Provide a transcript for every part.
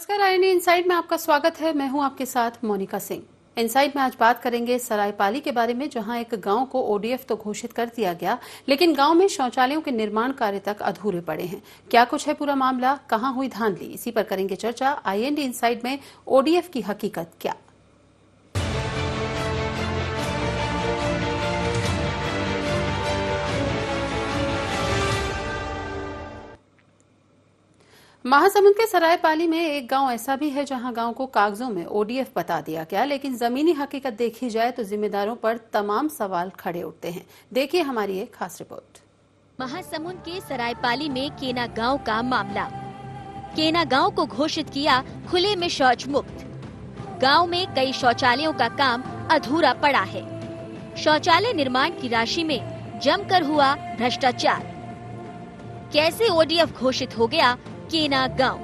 नमस्कार, INA inside में आपका स्वागत है। मैं हूं आपके साथ मोनिका सिंह। इनसाइड में आज बात करेंगे सरायपाली के बारे में, जहां एक गांव को ओडीएफ तो घोषित कर दिया गया, लेकिन गांव में शौचालयों के निर्माण कार्य तक अधूरे पड़े हैं। क्या कुछ है पूरा मामला, कहां हुई धांधली, इसी पर करेंगे चर्चा। आईएनए इनसाइड में ओडीएफ की हकीकत क्या। महासमुंद के सरायपाली में एक गांव ऐसा भी है जहां गांव को कागजों में ओडीएफ बता दिया गया, लेकिन जमीनी हकीकत देखी जाए तो जिम्मेदारों पर तमाम सवाल खड़े उठते हैं। देखिए हमारी एक खास रिपोर्ट। महासमुंद के सरायपाली में केना गांव का मामला। केना गांव को घोषित किया खुले में शौच मुक्त। गांव में कई शौचालयों का काम अधूरा पड़ा है। शौचालय निर्माण की राशि में जमकर हुआ भ्रष्टाचार। कैसे ओडीएफ घोषित हो गया केना गांव।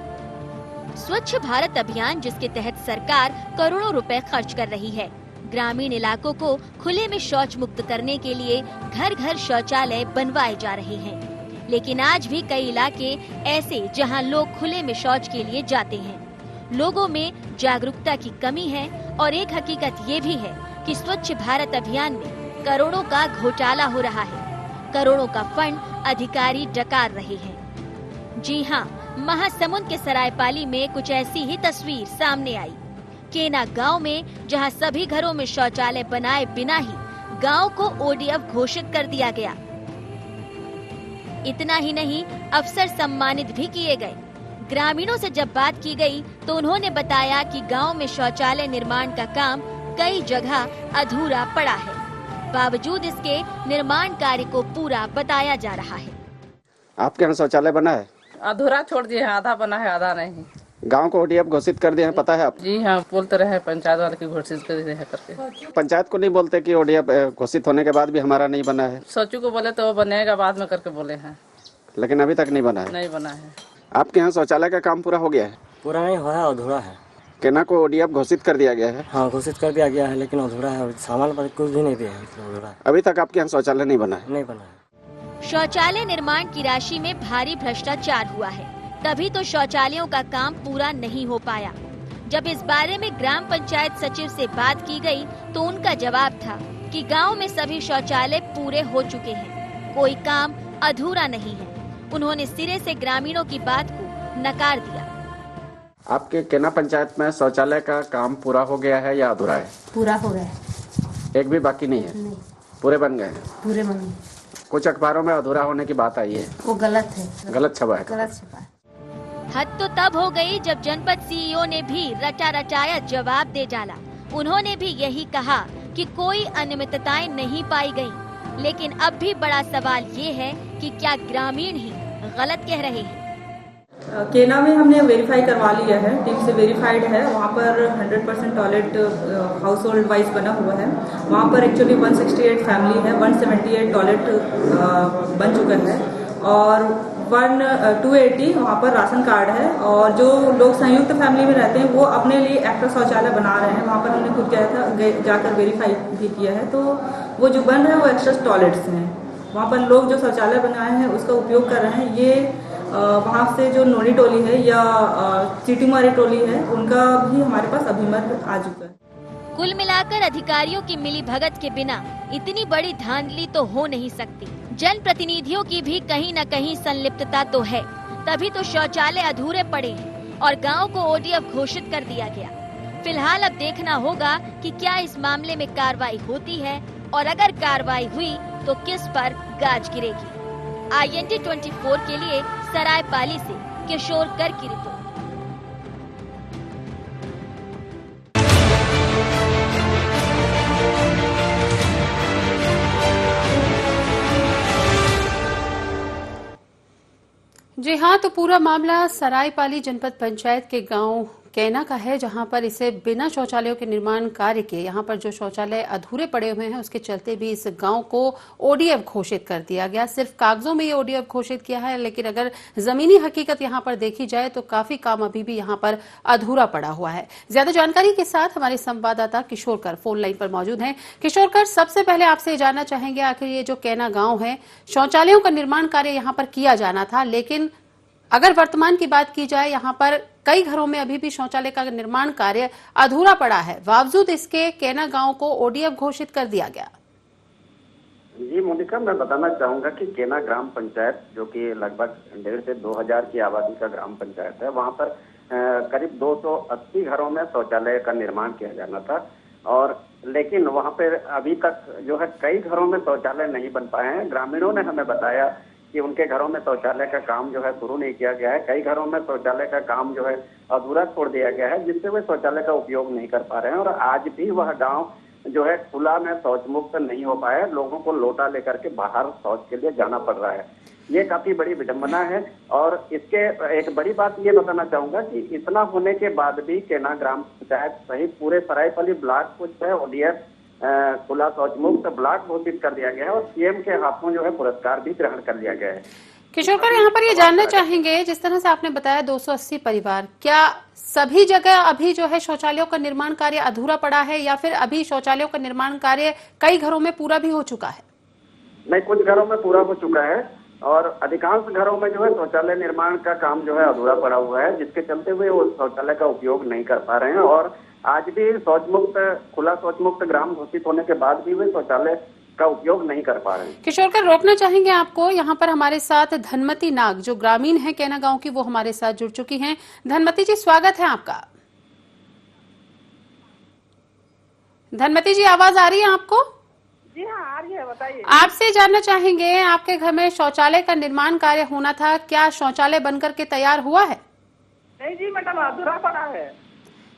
स्वच्छ भारत अभियान, जिसके तहत सरकार करोड़ों रुपए खर्च कर रही है, ग्रामीण इलाकों को खुले में शौच मुक्त करने के लिए घर घर शौचालय बनवाए जा रहे हैं। लेकिन आज भी कई इलाके ऐसे जहां लोग खुले में शौच के लिए जाते हैं। लोगों में जागरूकता की कमी है और एक हकीकत ये भी है कि स्वच्छ भारत अभियान में करोड़ों का घोटाला हो रहा है। करोड़ों का फंड अधिकारी डकार रहे हैं। जी हाँ, महासमुंद के सरायपाली में कुछ ऐसी ही तस्वीर सामने आई। केना गांव में जहां सभी घरों में शौचालय बनाए बिना ही गांव को ओडीएफ घोषित कर दिया गया। इतना ही नहीं, अफसर सम्मानित भी किए गए। ग्रामीणों से जब बात की गई तो उन्होंने बताया कि गांव में शौचालय निर्माण का काम कई जगह अधूरा पड़ा है। बावजूद इसके निर्माण कार्य को पूरा बताया जा रहा है। आपके यहाँ शौचालय बना है? अधूरा छोड़ दिए हैं, आधा बना है आधा नहीं। गांव को ओडीएफ घोषित कर दिए हैं, पता है आप? जी हाँ, बोलते रहे पंचायत वाले की घोषित कर दिए हैं करके। पंचायत को नहीं बोलते कि ओडीएफ घोषित होने के बाद भी हमारा नहीं बना है? सोचू को बोले तो वो बनेगा बाद में करके बोले हैं, लेकिन अभी तक नहीं बना है। नहीं बना है। आपके यहाँ शौचालय का काम पूरा हो गया है? पूरा नहीं हुआ है, अधूरा है। केना को ओडीएफ घोषित कर दिया गया है? हाँ, घोषित कर दिया गया है, लेकिन अधूरा है। सामान पर कुछ भी नहीं दिया है, अधूरा है। अभी तक आपके यहाँ शौचालय नहीं बना है? नहीं बना है। शौचालय निर्माण की राशि में भारी भ्रष्टाचार हुआ है, तभी तो शौचालयों का काम पूरा नहीं हो पाया। जब इस बारे में ग्राम पंचायत सचिव से बात की गई तो उनका जवाब था कि गांव में सभी शौचालय पूरे हो चुके हैं, कोई काम अधूरा नहीं है। उन्होंने सिरे से ग्रामीणों की बात को नकार दिया। आपके केना पंचायत में शौचालय का काम पूरा हो गया है या अधूरा है? पूरा हो गया है। एक भी बाकी नहीं है? नहीं, पूरे बन गए हैं? पूरे बन गए। कुछ अखबारों में अधूरा होने की बात आई है, वो गलत है, गलत छपा है। गलत छपा है। हद तो तब हो गई जब जनपद सीईओ ने भी रटा रटाया जवाब दे डाला। उन्होंने भी यही कहा कि कोई अनियमितताएं नहीं पाई गयी, लेकिन अब भी बड़ा सवाल ये है कि क्या ग्रामीण ही गलत कह रहे हैं। केना में हमने वेरीफाई करवा लिया है, टीम से वेरीफाइड है। वहाँ पर 100% टॉयलेट हाउस होल्ड वाइज बना हुआ है। वहाँ पर एक्चुअली 168 फैमिली है, 178 टॉयलेट बन चुका है और 280 वहाँ पर राशन कार्ड है। और जो लोग संयुक्त फैमिली में रहते हैं वो अपने लिए एक्स्ट्रा शौचालय बना रहे हैं। वहाँ पर हमने खुद गया था, जाकर वेरीफाई भी किया है, तो वो जो बन रहे हैं वो एक्स्ट्रा टॉयलेट्स हैं। वहाँ पर लोग जो शौचालय बनाए हैं उसका उपयोग कर रहे हैं। ये वहाँ से जो नोनी टोली है या चीटीमारी टोली है, उनका भी हमारे पास अभिमत आ चुका है। कुल मिलाकर अधिकारियों की मिलीभगत के बिना इतनी बड़ी धांधली तो हो नहीं सकती। जनप्रतिनिधियों की भी कहीं न कहीं संलिप्तता तो है, तभी तो शौचालय अधूरे पड़े हैं और गांव को ओडीएफ घोषित कर दिया गया। फिलहाल अब देखना होगा कि क्या इस मामले में कार्रवाई होती है और अगर कार्रवाई हुई तो किस पर गाज गिरेगी। आईएनटी 24 के लिए सरायपाली से किशोर कर की रिपोर्ट। जी हाँ, तो पूरा मामला सरायपाली जनपद पंचायत के गांव केना का है, जहां पर इसे बिना शौचालयों के निर्माण कार्य के, यहां पर जो शौचालय अधूरे पड़े हुए हैं उसके चलते भी इस गांव को ओडीएफ घोषित कर दिया गया। सिर्फ कागजों में ये ओडीएफ घोषित किया है, लेकिन अगर जमीनी हकीकत यहां पर देखी जाए तो काफी काम अभी भी यहां पर अधूरा पड़ा हुआ है। ज्यादा जानकारी के साथ हमारे संवाददाता किशोर कर फोन लाइन पर मौजूद हैं। किशोर कर, सबसे पहले आपसे जानना चाहेंगे, आखिर ये जो केना गांव है, शौचालयों का निर्माण कार्य यहां पर किया जाना था, लेकिन अगर वर्तमान की बात की जाए, यहाँ पर कई घरों में अभी भी शौचालय का निर्माण कार्य अधूरा पड़ा है। बावजूद इसके केना गांव को ओडीएफ घोषित कर दिया गया। जी मोनिका, मैं बताना चाहूंगा कि केना ग्राम पंचायत, जो कि लगभग 1,500 से 2,000 की आबादी का ग्राम पंचायत है, वहां पर करीब 280 घरों में शौचालय का निर्माण किया जाना था। और लेकिन वहां पर अभी तक जो है कई घरों में शौचालय नहीं बन पाए हैं। ग्रामीणों ने हमें बताया कि उनके घरों में शौचालय का काम जो है शुरू नहीं किया गया है। कई घरों में शौचालय का काम जो है अधूरा छोड़ दिया गया है, जिससे वे शौचालय का उपयोग नहीं कर पा रहे हैं। और आज भी वह गांव जो है खुला में शौच मुक्त नहीं हो पाया। लोगों को लोटा लेकर के बाहर शौच के लिए जाना पड़ रहा है। ये काफी बड़ी विडंबना है। और इसके एक बड़ी बात ये बताना चाहूंगा कि इतना होने के बाद भी केना ग्राम पंचायत सहित पूरे सरायपाली ब्लॉक को जो है ओडीएफ खुला शौच मुक्त ब्लॉक घोषित कर दिया गया है। और सीएम के हाथों जो है पुरस्कार भी ग्रहण कर लिया गया है। किशोरकर, यहाँ पर ये जानना चाहेंगे, जिस तरह से आपने बताया 280 परिवार, क्या सभी जगह अभी जो है शौचालयों का निर्माण कार्य अधूरा पड़ा है, या फिर अभी शौचालयों का निर्माण कार्य कई घरों में पूरा भी हो चुका है? नहीं, कुछ घरों में पूरा हो चुका है और अधिकांश घरों में जो है शौचालय निर्माण का काम जो है अधूरा पड़ा हुआ है, जिसके चलते हुए वो शौचालय का उपयोग नहीं कर पा रहे हैं। और आज भी शौच मुक्त खुला शौच मुक्त ग्राम घोषित होने के बाद भी वे शौचालय का उपयोग नहीं कर पा रहे हैं। किशोरकर, रोकना चाहेंगे आपको। यहाँ पर हमारे साथ धनमती नाग, जो ग्रामीण है केना गांव की, वो हमारे साथ जुड़ चुकी हैं। धनमती जी, स्वागत है आपका। धनमती जी, आवाज आ रही है आपको? जी हाँ, आ रही है, बताइए। आपसे जानना चाहेंगे, आपके घर में शौचालय का निर्माण कार्य होना था, क्या शौचालय बनकर के तैयार हुआ है? नहीं जी मैडम, अधूरा पड़ा है।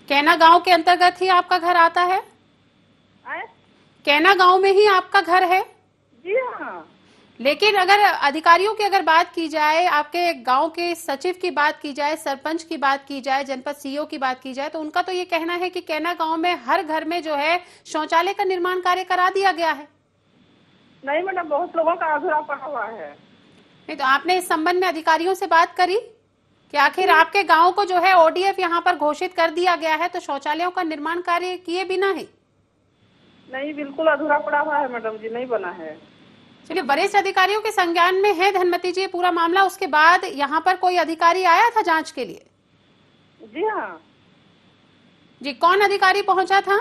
केना गांव के अंतर्गत ही आपका घर आता है? केना गांव में ही आपका घर है? जी हाँ। लेकिन अगर अधिकारियों की अगर बात की जाए, आपके गांव के सचिव की बात की जाए, सरपंच की बात की जाए, जनपद सीईओ की बात की जाए, तो उनका तो ये कहना है कि केना गांव में हर घर में जो है शौचालय का निर्माण कार्य करा दिया गया है। नहीं मैडम, बहुत लोगों का अधूरा पड़ा हुआ है। नहीं तो आपने इस संबंध में अधिकारियों से बात करी कि आखिर आपके गांव को जो है ओडीएफ यहाँ पर घोषित कर दिया गया है, तो शौचालयों का निर्माण कार्य किए बिना ही? नहीं, बिल्कुल अधूरा पड़ा हुआ है मैडम जी, नहीं बना है। चलिए, वरिष्ठ अधिकारियों के संज्ञान में है धनमती जी पूरा मामला। उसके बाद यहाँ पर कोई अधिकारी आया था जांच के लिए? जी हाँ जी, कौन अधिकारी पहुंचा था?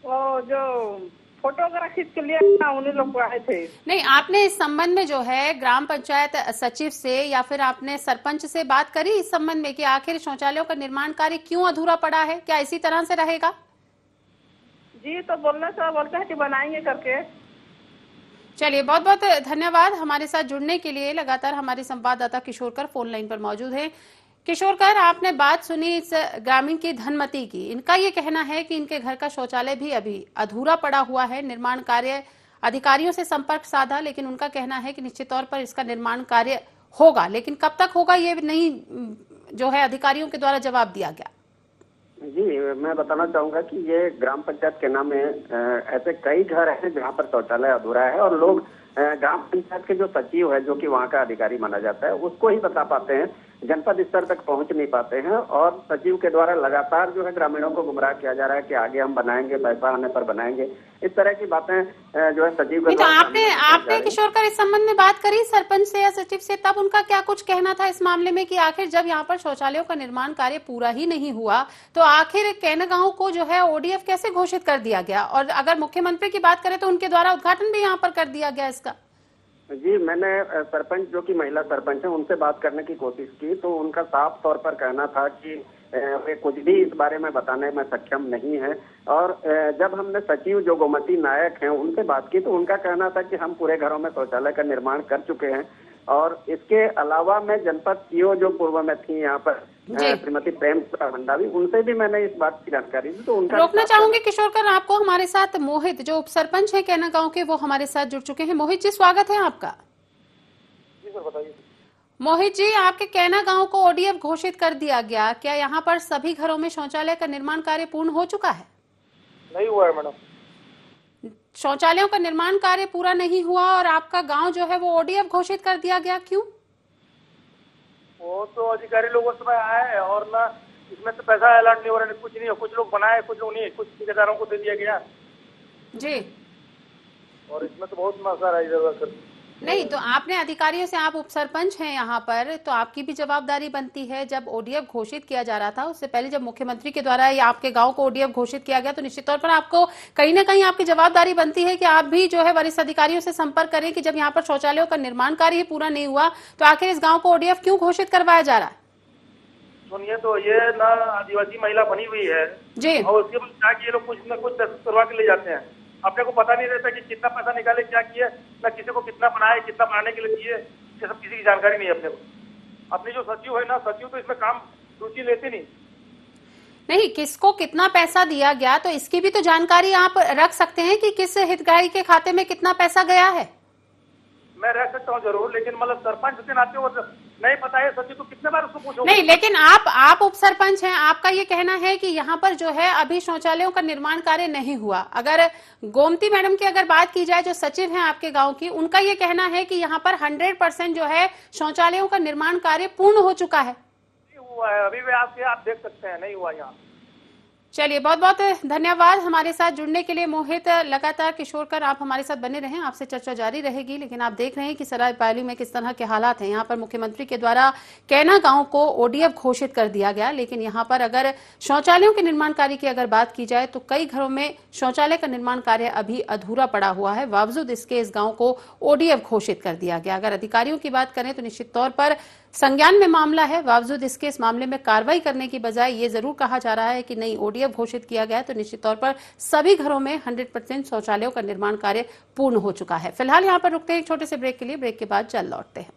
वो जो फोटो वगैरह खींच के लिए उन्हीं लोग आए थे। नहीं, आपने इस संबंध में जो है ग्राम पंचायत सचिव से या फिर आपने सरपंच से बात करी इस संबंध में कि आखिर शौचालयों का निर्माण कार्य क्यों अधूरा पड़ा है? क्या इसी तरह से रहेगा? जी, तो बोलते हैं कि बनाएंगे करके। चलिए, बहुत बहुत धन्यवाद हमारे साथ जुड़ने के लिए। लगातार हमारे संवाददाता किशोरकर फोन लाइन पर मौजूद हैं। किशोरकर, आपने बात सुनी इस ग्रामीण की, धनमती की। इनका ये कहना है कि इनके घर का शौचालय भी अभी अधूरा पड़ा हुआ है। निर्माण कार्य, अधिकारियों से संपर्क साधा, लेकिन उनका कहना है कि निश्चित तौर पर इसका निर्माण कार्य होगा, लेकिन कब तक होगा ये नहीं जो है अधिकारियों के द्वारा जवाब दिया गया। जी, मैं बताना चाहूंगा कि ये ग्राम पंचायत केना में ऐसे कई घर हैं जहाँ पर शौचालय अधूरा है। और लोग ग्राम पंचायत के जो सचिव है, जो कि वहाँ का अधिकारी माना जाता है, उसको ही बता पाते हैं, जनपद स्तर तक पहुंच नहीं पाते हैं। और सचिव के द्वारा लगातार जो है ग्रामीणों को गुमराह किया जा रहा है कि आगे हम बनाएंगे, पैसा आने पर बनाएंगे। इस तरह की बातें जो है सचिव के द्वारा। आपने किशोरकर इस संबंध में बात करी सरपंच से या सचिव से, तब उनका क्या कुछ कहना था इस मामले में कि आखिर जब यहाँ पर शौचालयों का निर्माण कार्य पूरा ही नहीं हुआ, तो आखिर केना गांव को जो है ओडीएफ कैसे घोषित कर दिया गया? और अगर मुख्यमंत्री की बात करें तो उनके द्वारा उद्घाटन भी यहाँ पर कर दिया गया इसका। जी, मैंने सरपंच, जो कि महिला सरपंच है, उनसे बात करने की कोशिश की, तो उनका साफ तौर पर कहना था कि वे कुछ भी इस बारे में बताने में सक्षम नहीं है। और जब हमने सचिव जो गोमती नायक हैं उनसे बात की, तो उनका कहना था कि हम पूरे घरों में शौचालय का निर्माण कर चुके हैं। और इसके अलावा मैं जनपद सीईओ जो पूर्व में थी यहाँ पर श्रीमती प्रेम भंडारी, उनसे भी मैंने इस बात की जानकारी दी। तो उनका रोकना चाहूंगी किशोरकर आपको। हमारे साथ मोहित, जो उप सरपंच है केना गांव के, वो हमारे साथ जुड़ चुके हैं। मोहित जी, स्वागत है आपका। जी सर, बताइए। मोहित जी, आपके केना गांव को ओडीएफ घोषित कर दिया गया, क्या यहाँ पर सभी घरों में शौचालय का निर्माण कार्य पूर्ण हो चुका है? नहीं हुआ है मैडम। शौचालयों का निर्माण कार्य पूरा नहीं हुआ और आपका गांव जो है वो ओडीएफ घोषित कर दिया गया, क्यों? वो तो अधिकारी लोगों से आए और ना इसमें तो पैसा ऐलान नहीं हो रहा है, कुछ नहीं हो। कुछ लोग बनाए, कुछ लोग नहीं, कुछ ठेकेदारों को दे दिया गया जी। और इसमें तो बहुत मसला है इधर उधर। नहीं, तो आपने अधिकारियों से, आप उपसरपंच हैं यहाँ पर, तो आपकी भी जवाबदारी बनती है। जब ओडीएफ घोषित किया जा रहा था, उससे पहले जब मुख्यमंत्री के द्वारा ये आपके गांव को ओडीएफ घोषित किया गया, तो निश्चित तौर पर आपको कहीं ना कहीं आपकी जवाबदारी बनती है कि आप भी जो है वरिष्ठ अधिकारियों से संपर्क करें कि जब यहाँ पर शौचालयों का निर्माण कार्य पूरा नहीं हुआ तो आखिर इस गाँव को ओडीएफ क्यों घोषित करवाया जा रहा है। सुनिए, तो ये ना आदिवासी महिला बनी हुई है जी, और उसके बाद क्या ये लोग कुछ न कुछ दस्तखत करवा के ले जाते हैं। अपने को पता नहीं रहता कि कितना पैसा निकाले, क्या किए, ना किसी को कितना बनाए, कितना बनाने के लिए दिए, ये सब किसी की जानकारी नहीं है अपने को। अपनी जो सचिव है ना, सचिव तो इसमें काम रुचि लेते नहीं। किसको कितना पैसा दिया गया, तो इसकी भी तो जानकारी आप रख सकते हैं कि किस हितग्राही के खाते में कितना पैसा गया है। मैं रह सकता हूँ जरूर, लेकिन मतलब सरपंच के नाते वो नहीं पता है सचिव को कितने बार उसको पूछोगे। नहीं, लेकिन आप उप सरपंच हैं, आपका ये कहना है कि यहाँ पर जो है अभी शौचालयों का निर्माण कार्य नहीं हुआ। अगर गोमती मैडम की अगर बात की जाए, जो सचिव हैं आपके गांव की, उनका ये कहना है कि यहाँ पर 100% जो है शौचालयों का निर्माण कार्य पूर्ण हो चुका है। नहीं हुआ है, अभी भी आप देख सकते हैं, नहीं हुआ यहाँ। चलिए, बहुत बहुत धन्यवाद हमारे साथ जुड़ने के लिए मोहित। लगातार किशोरकर आप हमारे साथ बने रहें, आपसे चर्चा जारी रहेगी। लेकिन आप देख रहे हैं कि सरायपाली में किस तरह के हालात हैं। यहाँ पर मुख्यमंत्री के द्वारा कैना गांव को ओडीएफ घोषित कर दिया गया, लेकिन यहाँ पर अगर शौचालयों के निर्माण कार्य की अगर बात की जाए तो कई घरों में शौचालय का निर्माण कार्य अभी अधूरा पड़ा हुआ है। बावजूद इसके इस गाँव को ओडीएफ घोषित कर दिया गया। अगर अधिकारियों की बात करें तो निश्चित तौर पर संज्ञान में मामला है। बावजूद इसके इस मामले में कार्रवाई करने की बजाय ये जरूर कहा जा रहा है कि नहीं, ओडीएफ घोषित किया गया तो निश्चित तौर पर सभी घरों में 100% शौचालयों का निर्माण कार्य पूर्ण हो चुका है। फिलहाल यहाँ पर रुकते हैं एक छोटे से ब्रेक के लिए। ब्रेक के बाद जल्द लौटते हैं।